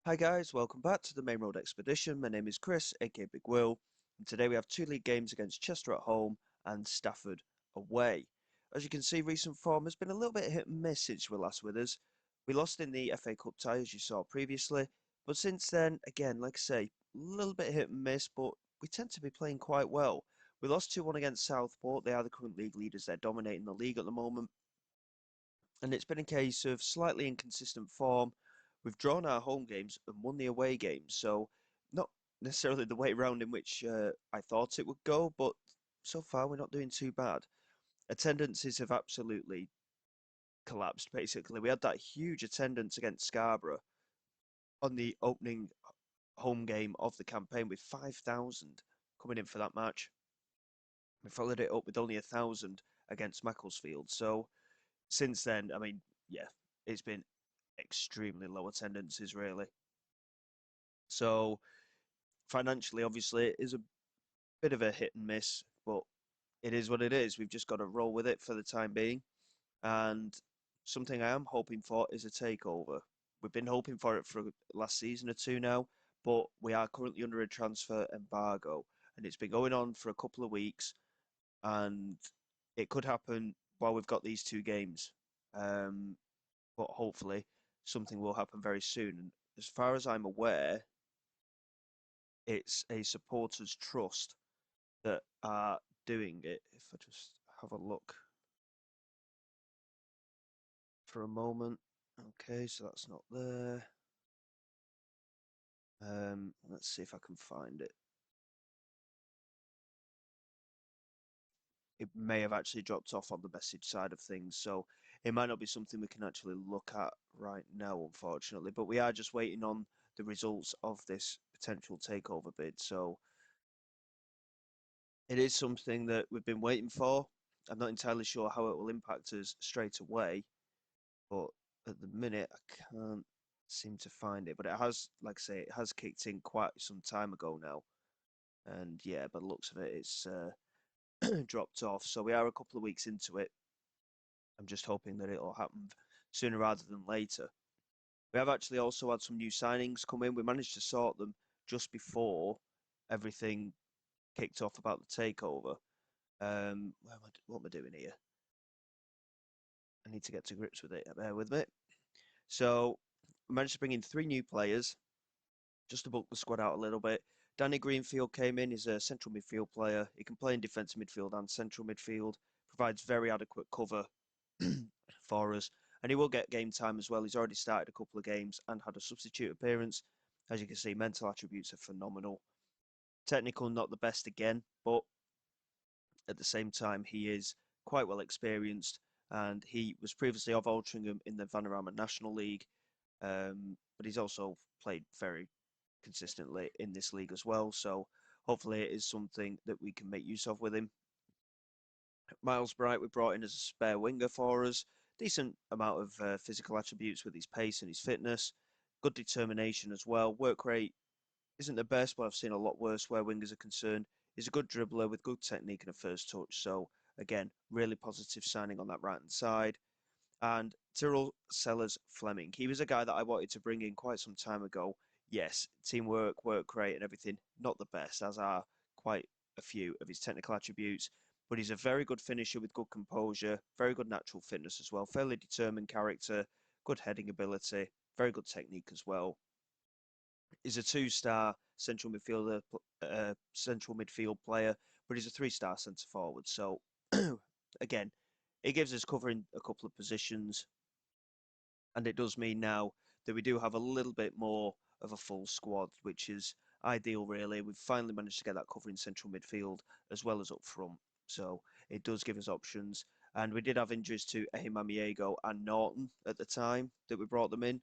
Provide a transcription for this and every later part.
Hi guys, welcome back to the Main Road Expedition. My name is Chris, aka Big Will, and today we have two league games against Chester at home and Stafford away. As you can see, recent form has been a little bit hit and miss since you were last with us. We lost in the FA Cup tie, as you saw previously, but since then, again, like I say, a little bit hit and miss, but we tend to be playing quite well. We lost 2-1 against Southport. They are the current league leaders. They're dominating the league at the moment, and it's been a case of slightly inconsistent form. We've drawn our home games and won the away games, so not necessarily the way round in which I thought it would go, but so far we're not doing too bad. Attendances have absolutely collapsed, basically. We had that huge attendance against Scarborough on the opening home game of the campaign with 5,000 coming in for that match. We followed it up with only 1,000 against Macclesfield. So since then, I mean, yeah, it's been extremely low attendances, really. So financially, obviously, it is a bit of a hit and miss, but it is what it is. We've just got to roll with it for the time being. And something I am hoping for is a takeover. We've been hoping for it for last season or two now, but we are currently under a transfer embargo, and it's been going on for a couple of weeks, and it could happen while we've got these two games. Um, but hopefully, something will happen very soon. And as far as I'm aware, it's a supporters trust that are doing it. If I just have a look for a moment. Okay, so that's not there. Let's see if I can find it. It may have actually dropped off on the message side of things, so it might not be something we can actually look at right now, unfortunately. But we are just waiting on the results of this potential takeover bid. So it is something that we've been waiting for. I'm not entirely sure how it will impact us straight away, but at the minute I can't seem to find it. But it has, like I say, it has kicked in quite some time ago now, and yeah, by the looks of it, it's dropped off. So we are a couple of weeks into it. I'm just hoping that it'll happen sooner rather than later. We have actually also had some new signings come in. We managed to sort them just before everything kicked off about the takeover. What am I doing here? I need to get to grips with it. Bear with me. So we managed to bring in three new players just to bulk the squad out a little bit. Danny Greenfield came in. He's a central midfield player. He can play in defensive midfield and central midfield. Provides very adequate cover for us, and he will get game time as well. He's already started a couple of games and had a substitute appearance. As you can see, mental attributes are phenomenal. Technical, not the best again, but at the same time, he is quite well experienced, and he was previously of Altrincham in the Vanarama National League, but he's also played very consistently in this league as well. So hopefully, it is something that we can make use of with him. Miles Bright we brought in as a spare winger for us. Decent amount of physical attributes with his pace and his fitness. Good determination as well. Work rate isn't the best, but I've seen a lot worse where wingers are concerned. He's a good dribbler with good technique and a first touch. So again, really positive signing on that right hand side. And Tyrrell Sellers Fleming. He was a guy that I wanted to bring in quite some time ago. Yes, teamwork, work rate, and everything, not the best, as are quite a few of his technical attributes. But he's a very good finisher with good composure, very good natural fitness as well, fairly determined character, good heading ability, very good technique as well. He's a two-star central midfield player, but he's a three-star centre forward. So again, it gives us covering a couple of positions, and it does mean now that we do have a little bit more of a full squad, which is ideal, really. We've finally managed to get that covering central midfield as well as up front, so it does give us options. And we did have injuries to Ehimamiego and Norton at the time that we brought them in.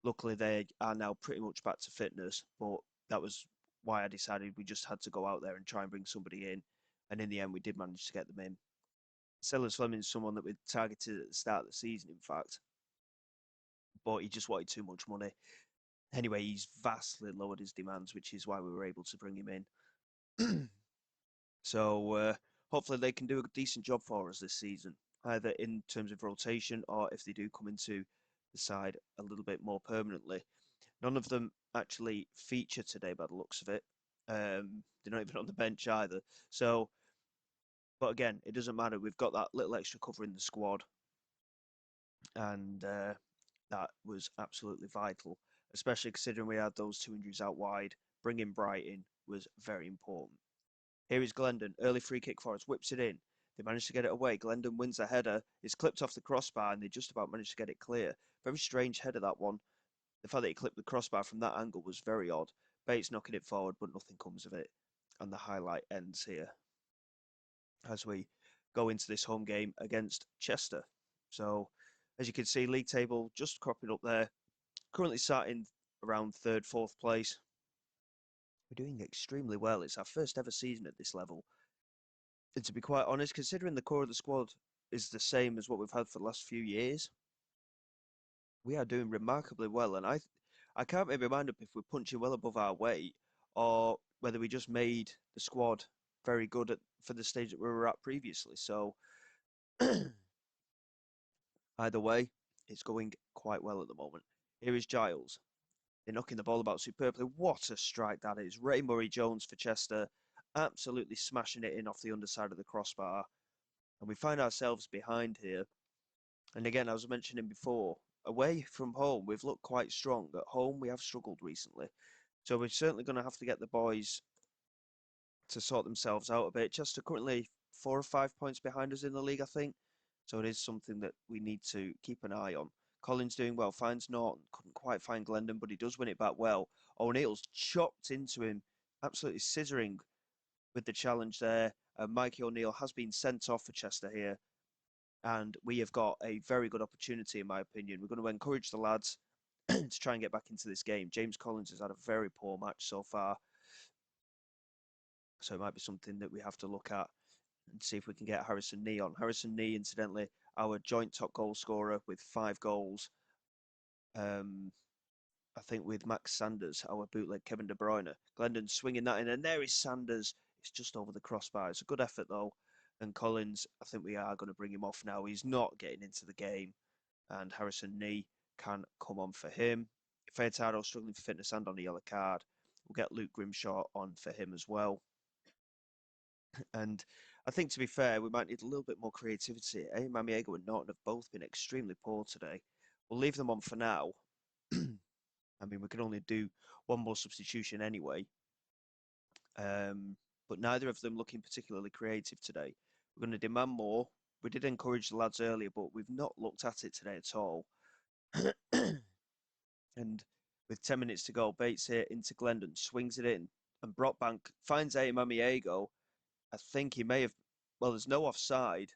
Luckily, they are now pretty much back to fitness, but that was why I decided we just had to go out there and try and bring somebody in. And in the end, we did manage to get them in. Sellers Fleming's someone that we targeted at the start of the season, in fact, but he just wanted too much money. Anyway, he's vastly lowered his demands, which is why we were able to bring him in. So hopefully they can do a decent job for us this season, either in terms of rotation or if they do come into the side a little bit more permanently. None of them actually feature today by the looks of it. They're not even on the bench either. So, but again, it doesn't matter. We've got that little extra cover in the squad, and that was absolutely vital, especially considering we had those two injuries out wide. Bringing Bright in was very important. Here is Glendon, early free kick for us, whips it in. They manage to get it away. Glendon wins the header. It's clipped off the crossbar, and they just about managed to get it clear. Very strange header, that one. The fact that he clipped the crossbar from that angle was very odd. Bates knocking it forward, but nothing comes of it. And the highlight ends here as we go into this home game against Chester. So, as you can see, league table just cropping up there. Currently sat in around third, fourth place. We're doing extremely well. It's our first ever season at this level. And to be quite honest, considering the core of the squad is the same as what we've had for the last few years, we are doing remarkably well. And I can't make my mind up if we're punching well above our weight or whether we just made the squad very good for the stage that we were at previously. So either way, it's going quite well at the moment. Here is Giles. They're knocking the ball about superbly. What a strike that is. Ray Murray-Jones for Chester, absolutely smashing it in off the underside of the crossbar. And we find ourselves behind here. And again, I was mentioning before, away from home, we've looked quite strong. At home, we have struggled recently. So we're certainly going to have to get the boys to sort themselves out a bit. Chester currently 4 or 5 points behind us in the league, I think. So it is something that we need to keep an eye on. Collins doing well, finds Norton, couldn't quite find Glendon, but he does win it back well. O'Neill's chopped into him, absolutely scissoring with the challenge there. Mikey O'Neill has been sent off for Chester here, and we have got a very good opportunity, in my opinion. We're going to encourage the lads to try and get back into this game. James Collins has had a very poor match so far, so it might be something that we have to look at and see if we can get Harrison Nee on. Harrison Nee, incidentally, our joint top goal scorer with 5 goals. I think with Max Sanders, our bootleg Kevin De Bruyne. Glendon swinging that in, and there is Sanders. It's just over the crossbar. It's a good effort, though. And Collins, I think we are going to bring him off now. He's not getting into the game. And Harrison Nee can come on for him. Fayetaro struggling for fitness and on a yellow card. We'll get Luke Grimshaw on for him as well. And I think, to be fair, we might need a little bit more creativity. Mamiego and Norton have both been extremely poor today. We'll leave them on for now. I mean, we can only do one more substitution anyway. But neither of them looking particularly creative today. We're going to demand more. We did encourage the lads earlier, but we've not looked at it today at all. And with 10 minutes to go, Bates here into Glendon, swings it in, and Brockbank finds Mamiego. I think he may have, well, there's no offside.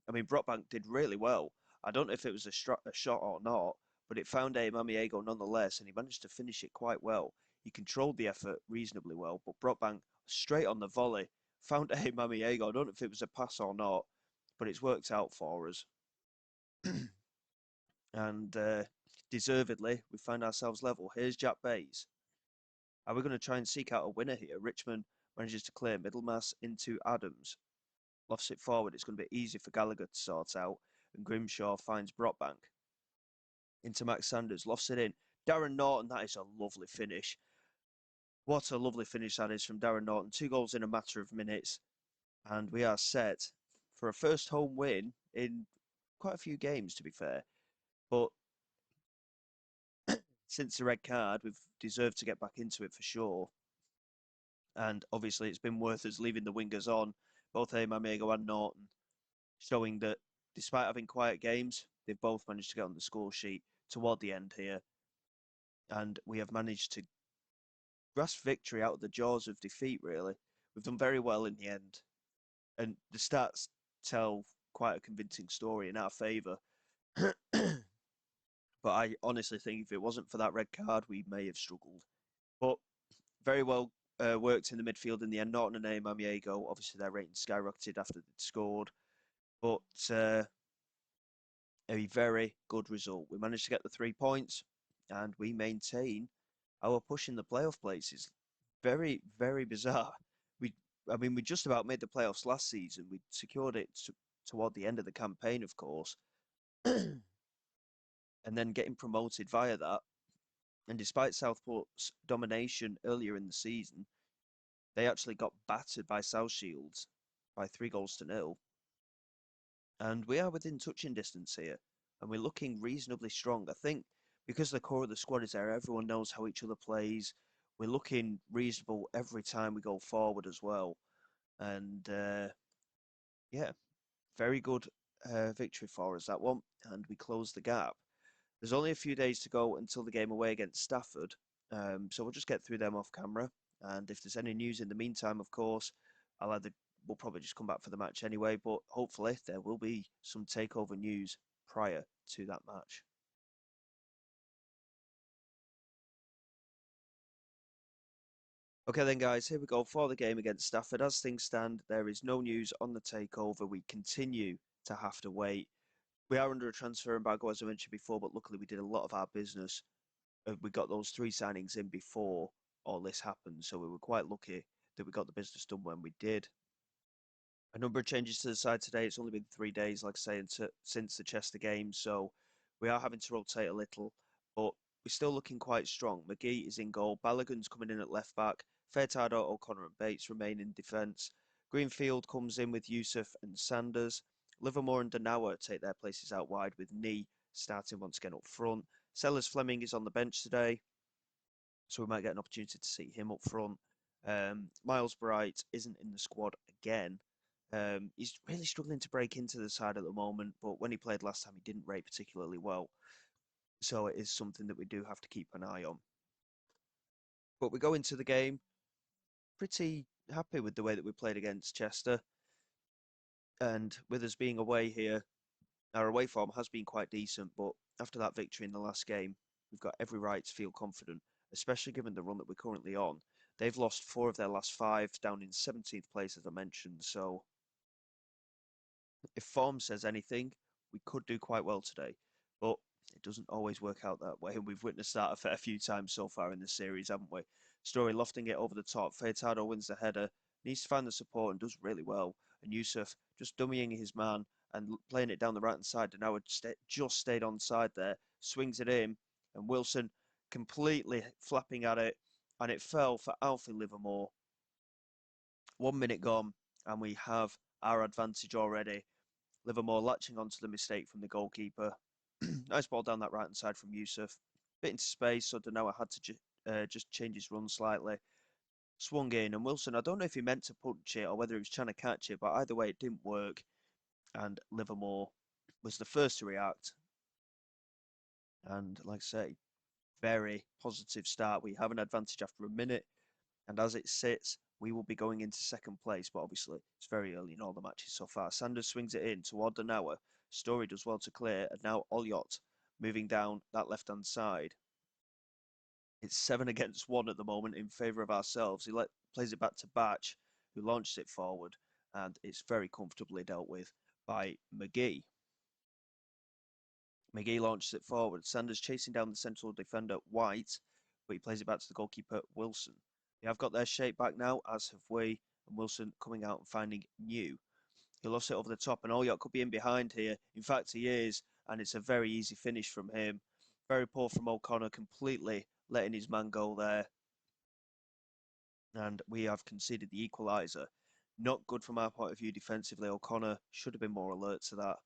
I mean, Brockbank did really well. I don't know if it was a shot or not, but it found Mamiego nonetheless, and he managed to finish it quite well. He controlled the effort reasonably well, but Brockbank straight on the volley found Mamiego. I don't know if it was a pass or not, but it's worked out for us. And deservedly, we find ourselves level. Here's Jack Bays. Are we going to try and seek out a winner here? Richmond manages to clear Middlemass into Adams. Lofts it forward. It's going to be easy for Gallagher to sort out. And Grimshaw finds Brockbank. Into Max Sanders. Lofts it in. Darren Norton, that is a lovely finish. What a lovely finish that is from Darren Norton. 2 goals in a matter of minutes. And we are set for a first home win in quite a few games, to be fair. But since the red card, we've deserved to get back into it for sure. And obviously, it's been worth us leaving the wingers on, both Mamiego and Norton, showing that despite having quiet games, they've both managed to get on the score sheet toward the end here. And we have managed to grasp victory out of the jaws of defeat, really. We've done very well in the end. And the stats tell quite a convincing story in our favour. But I honestly think if it wasn't for that red card, we may have struggled. But very well worked in the midfield in the end. Norton and Mamiego, obviously their rating skyrocketed after they'd scored. But a very good result. We managed to get the 3 points and we maintain our push in the playoff places. Very, very bizarre. We just about made the playoffs last season. We secured it toward the end of the campaign, of course. And then getting promoted via that And despite Southport's domination earlier in the season, they actually got battered by South Shields by 3 goals to 0. And we are within touching distance here, and we're looking reasonably strong. I think because the core of the squad is there, everyone knows how each other plays. We're looking reasonable every time we go forward as well. And yeah, very good victory for us, that one. And we close the gap. There's only a few days to go until the game away against Stafford. So we'll just get through them off camera. And if there's any news in the meantime, of course, we'll probably just come back for the match anyway. But hopefully there will be some takeover news prior to that match. Okay then guys, here we go for the game against Stafford. As things stand, there is no news on the takeover. We continue to have to wait. We are under a transfer embargo, as I mentioned before, but luckily we did a lot of our business. We got those 3 signings in before all this happened, so we were quite lucky that we got the business done when we did. A number of changes to the side today. It's only been 3 days, like I say, since the Chester game, so we are having to rotate a little, but we're still looking quite strong. McGee is in goal. Balogun's coming in at left back. Fairtado, O'Connor and Bates remain in defence. Greenfield comes in with Yusuf and Sanders. Livermore and Danawa take their places out wide, with Nee starting once again up front. Sellers Fleming is on the bench today, so we might get an opportunity to see him up front. Miles Bright isn't in the squad again. He's really struggling to break into the side at the moment, but when he played last time, he didn't rate particularly well. So it is something that we do have to keep an eye on. But we go into the game pretty happy with the way that we played against Chester. And with us being away here, our away form has been quite decent, but after that victory in the last game, we've got every right to feel confident, especially given the run that we're currently on. They've lost 4 of their last 5, down in 17th place, as I mentioned. So if form says anything, we could do quite well today. But it doesn't always work out that way. And we've witnessed that a fair few times so far in the series, haven't we? Story lofting it over the top. Furtado wins the header, needs to find the support and does really well. And Yusuf just dummying his man and playing it down the right hand side. And now it just stayed on side there, swings it in, and Wilson completely flapping at it. And it fell for Alfie Livermore. 1 minute gone, and we have our advantage already. Livermore latching onto the mistake from the goalkeeper. Nice ball down that right hand side from Yusuf. Bit into space, so Danoa had to just change his run slightly. Swung in, and Wilson, I don't know if he meant to punch it or whether he was trying to catch it, but either way, it didn't work. And Livermore was the first to react. And like I say, very positive start. We have an advantage after a minute, and as it sits, we will be going into second place, but obviously it's very early in all the matches so far. Sanders swings it in toward Danawa. Story does well to clear, and now Olyot moving down that left-hand side. It's 7 against 1 at the moment in favour of ourselves. He plays it back to Batch, who launches it forward, and it's very comfortably dealt with by McGee. McGee launches it forward. Sanders chasing down the central defender, White, but he plays it back to the goalkeeper, Wilson. They have got their shape back now, as have we, and Wilson coming out and finding New. He lost it over the top, and Olyot could be in behind here. In fact, he is, and it's a very easy finish from him. Very poor from O'Connor, completely letting his man go there. And we have conceded the equaliser. Not good from our point of view defensively. O'Connor should have been more alert to that.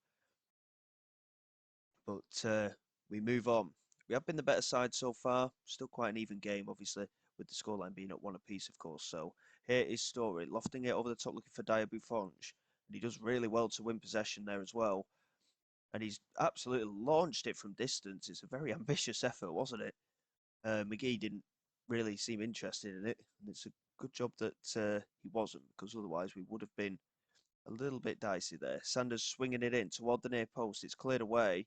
But we move on. We have been the better side so far. Still quite an even game, obviously, with the scoreline being at 1 apiece, of course. So here is Story, lofting it over the top, looking for Dyer Buffons. And he does really well to win possession there as well. And he's absolutely launched it from distance. It's a very ambitious effort, wasn't it? McGee didn't really seem interested in it. And it's a good job that he wasn't, because otherwise we would have been a little bit dicey there. Sanders swinging it in toward the near post. It's cleared away.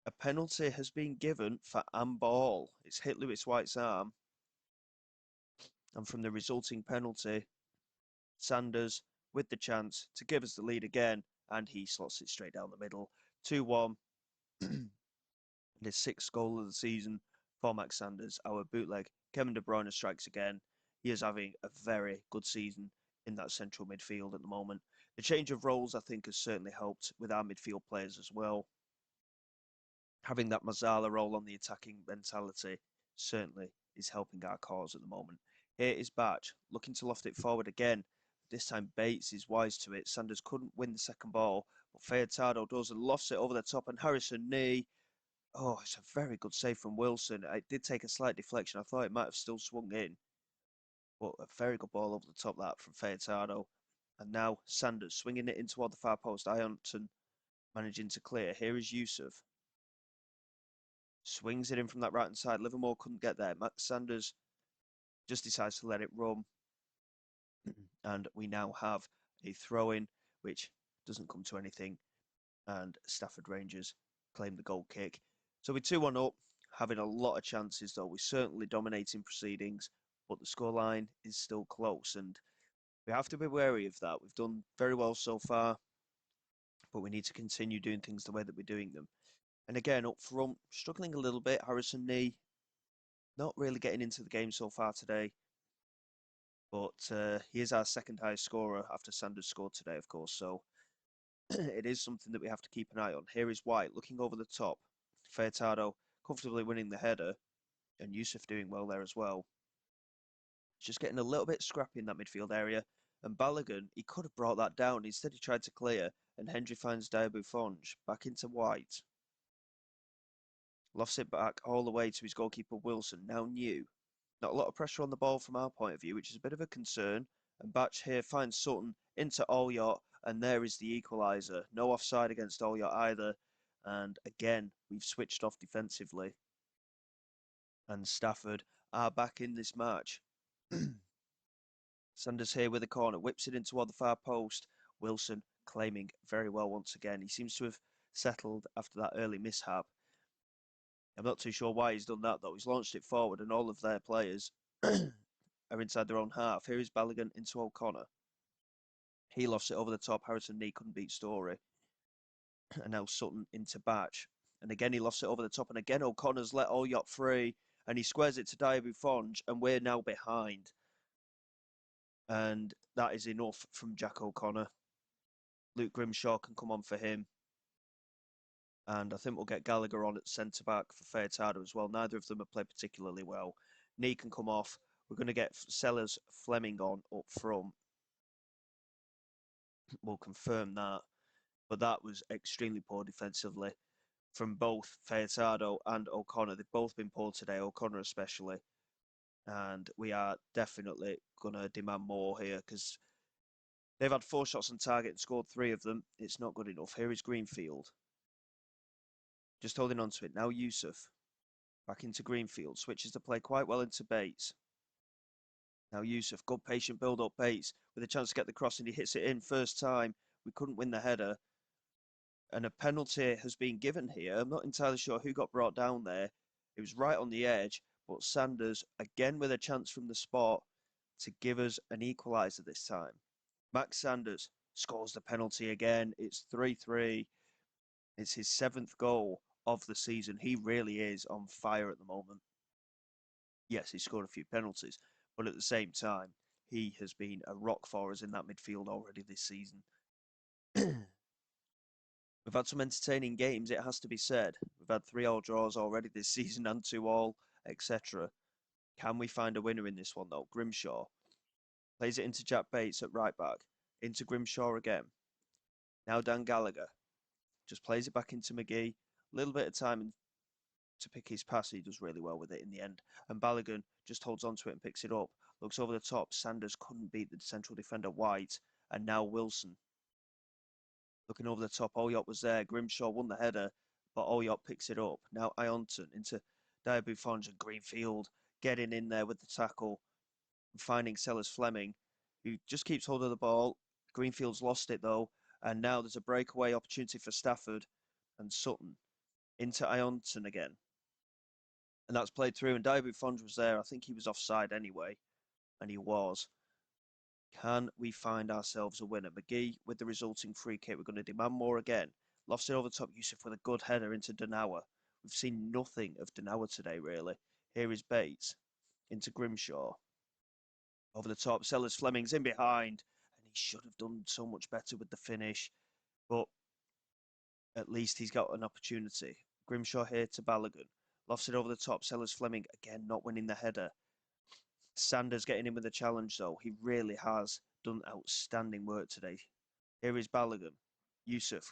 A penalty has been given for handball. It's hit Lewis White's arm. And from the resulting penalty, Sanders with the chance to give us the lead again. And he slots it straight down the middle. 2-1. His 6th goal of the season for Max Sanders. Our bootleg, Kevin De Bruyne, strikes again. He is having a very good season in that central midfield at the moment. The change of roles, I think, has certainly helped with our midfield players as well. Having that Mazzala role on the attacking mentality certainly is helping our cause at the moment. Here is Batch, looking to loft it forward again. This time Bates is wise to it. Sanders couldn't win the second ball, but Fayetado does and lofts it over the top, and Harrison knee. Oh, it's a very good save from Wilson. It did take a slight deflection. I thought it might have still swung in, but a very good ball over the top that from Fayetado. And now Sanders swinging it in toward the far post. Ironton managing to clear. Here is Yusuf. Swings it in from that right hand side. Livermore couldn't get there. Max Sanders just decides to let it run. And we now have a throw in, which doesn't come to anything. And Stafford Rangers claim the goal kick. So we're 2-1 up, having a lot of chances, though. We're certainly dominating proceedings, but the scoreline is still close. And we have to be wary of that. We've done very well so far, but we need to continue doing things the way that we're doing them. And again, up front, struggling a little bit. Harrison knee, not really getting into the game so far today. But he is our second highest scorer after Sanders scored today, of course. So it is something that we have to keep an eye on. Here is White looking over the top. Fayetado comfortably winning the header, and Yusuf doing well there as well. Just getting a little bit scrappy in that midfield area. And Balogun, he could have brought that down. Instead, he tried to clear, and Hendry finds Diabufonge back into White. Lofts it back all the way to his goalkeeper Wilson, now new. Not a lot of pressure on the ball from our point of view, which is a bit of a concern. And Batch here finds Sutton into Olyot, and there is the equaliser. No offside against Olyot either. And again, we've switched off defensively. And Stafford are back in this match. Sanders here with a corner, whips it in toward the far post. Wilson claiming very well once again. He seems to have settled after that early mishap. I'm not too sure why he's done that, though. He's launched it forward, and all of their players are inside their own half. Here is Balogun into O'Connor. He lofts it over the top. Harrison knee couldn't beat Story. And now Sutton into Batch. And again, he lofts it over the top. And again, O'Connor's let Olyot free. And he squares it to Diabufonge. And we're now behind. And that is enough from Jack O'Connor. Luke Grimshaw can come on for him. And I think we'll get Gallagher on at centre-back for Fayetado as well. Neither of them have played particularly well. Knee can come off. We're going to get Sellers Fleming on up front. We'll confirm that. But that was extremely poor defensively from both Fayetado and O'Connor. They've both been poor today, O'Connor especially. And we are definitely going to demand more here because they've had 4 shots on target and scored 3 of them. It's not good enough. Here is Greenfield. Just holding on to it. Now Yusuf. Back into Greenfield. Switches the play quite well into Bates. Now Yusuf. Good patient build-up. Bates with a chance to get the cross and he hits it in first time. We couldn't win the header. And a penalty has been given here. I'm not entirely sure who got brought down there. It was right on the edge. But Sanders, again with a chance from the spot to give us an equaliser this time. Max Sanders scores the penalty again. It's 3-3. It's his 7th goal of the season. He really is on fire at the moment. Yes, he scored a few penalties, but at the same time, he has been a rock for us in that midfield already this season. We've had some entertaining games, it has to be said. We've had 3-3 draws already this season and 2-2, etc. Can we find a winner in this one, though? Grimshaw plays it into Jack Bates at right back. Into Grimshaw again. Now Dan Gallagher. Just plays it back into McGee. A little bit of time to pick his pass. He does really well with it in the end. And Balogun just holds on to it and picks it up. Looks over the top. Sanders couldn't beat the central defender White. And now Wilson. Looking over the top. Olyot was there. Grimshaw won the header. But Olyot picks it up. Now Ironton into Diabufonge and Greenfield. Getting in there with the tackle. And finding Sellers Fleming. Who just keeps hold of the ball. Greenfield's lost it though. And now there's a breakaway opportunity for Stafford and Sutton. Into Ironton again. And that's played through. And Diabufonge was there. I think he was offside anyway. And he was. Can we find ourselves a winner? McGee with the resulting free kick. We're going to demand more again. Lofts it over the top. Yusuf with a good header into Danawa. We've seen nothing of Danawa today, really. Here is Bates. Into Grimshaw. Over the top. Sellers Fleming's in behind. And he should have done so much better with the finish. But at least he's got an opportunity. Grimshaw here to Balogun. Lofts it over the top. Sellers Fleming again not winning the header. Sanders getting in with the challenge though. He really has done outstanding work today. Here is Balogun. Yusuf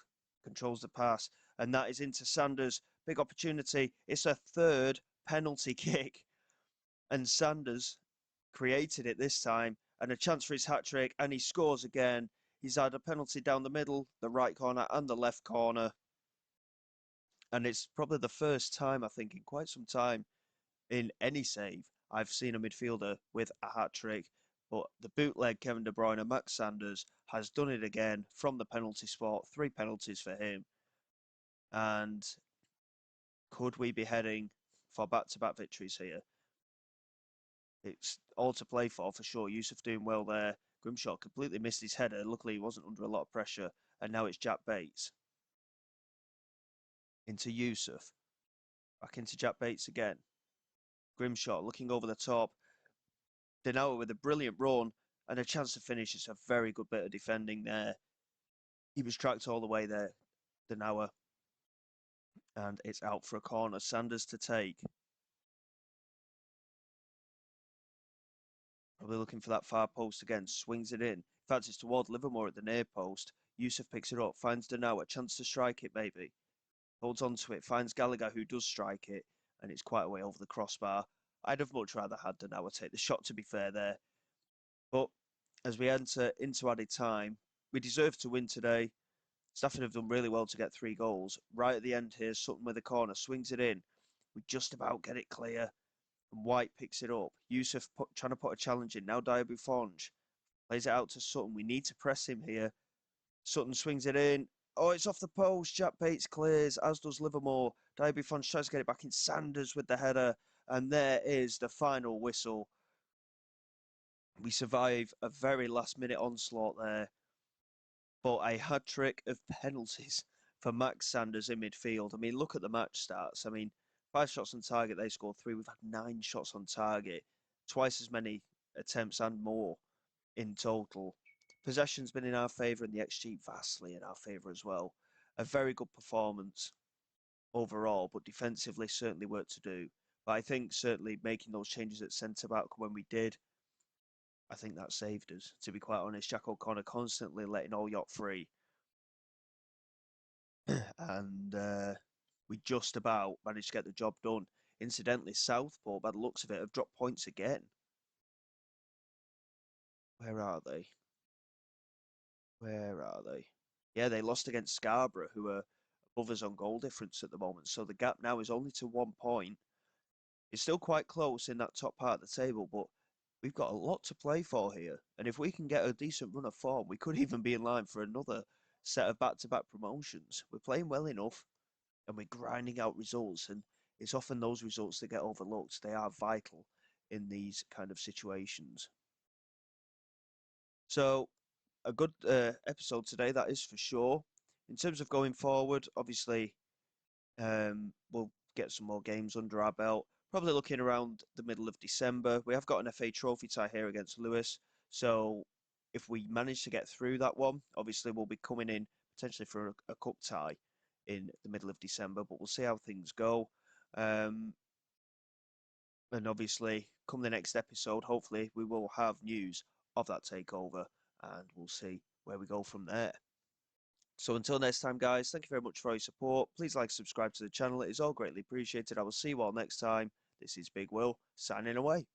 controls the pass, and that is into Sanders. Big opportunity. It's a third penalty kick, and Sanders created it this time, and a chance for his hat-trick, and he scores again. He's had a penalty down the middle, the right corner and the left corner, and it's probably the first time, I think, in quite some time in any save I've seen a midfielder with a hat-trick. But the bootleg Kevin De Bruyne, Max Sanders, has done it again from the penalty spot. 3 penalties for him. And could we be heading for back-to-back victories here? It's all to play for sure. Yusuf doing well there. Grimshaw completely missed his header. Luckily, he wasn't under a lot of pressure. And now it's Jack Bates. Into Yusuf. Back into Jack Bates again. Grimshaw looking over the top. Denawa with a brilliant run and a chance to finish. It's a very good bit of defending there. He was tracked all the way there, Denawa. And it's out for a corner. Sanders to take. Probably looking for that far post again. Swings it in. In fact, it's toward Livermore at the near post. Yusuf picks it up. Finds Denawa. Chance to strike it, maybe. Holds on to it. Finds Gallagher, who does strike it. And it's quite a way over the crossbar. I'd have much rather had Denawa take the shot, to be fair there. But as we enter into added time, we deserve to win today. Stafford have done really well to get 3 goals. Right at the end here, Sutton with a corner, swings it in. We just about get it clear. And White picks it up. Yusuf trying to put a challenge in. Now Diaby Fonge plays it out to Sutton. We need to press him here. Sutton swings it in. Oh, it's off the post. Jack Bates clears, as does Livermore. Diaby Fonge tries to get it back in. Sanders with the header. And there is the final whistle. We survive a very last-minute onslaught there. But a hat-trick of penalties for Max Sanders in midfield. I mean, look at the match stats. I mean, 5 shots on target, they scored 3. We've had 9 shots on target. Twice as many attempts and more in total. Possession's been in our favour and the XG vastly in our favour as well. A very good performance overall, but defensively certainly work to do. But I think certainly making those changes at centre-back when we did, I think that saved us, to be quite honest. Jack O'Connor constantly letting all yacht free. And we just about managed to get the job done. Incidentally, Southport, by the looks of it, have dropped points again. Where are they? Where are they? Yeah, they lost against Scarborough, who are above us on goal difference at the moment. So the gap now is only to 1 point. It's still quite close in that top part of the table, but we've got a lot to play for here. And if we can get a decent run of form, we could even be in line for another set of back-to-back promotions. We're playing well enough and we're grinding out results. And it's often those results that get overlooked. They are vital in these kind of situations. So a good episode today, that is for sure. In terms of going forward, obviously, we'll get some more games under our belt. Probably looking around the middle of December. We have got an FA Trophy tie here against Lewis. So if we manage to get through that one, obviously we'll be coming in potentially for a cup tie in the middle of December. But we'll see how things go. And obviously, come the next episode, hopefully we will have news of that takeover. And we'll see where we go from there. So until next time, guys, thank you very much for your support. Please like, subscribe to the channel. It is all greatly appreciated. I will see you all next time. This is Big Will, signing away.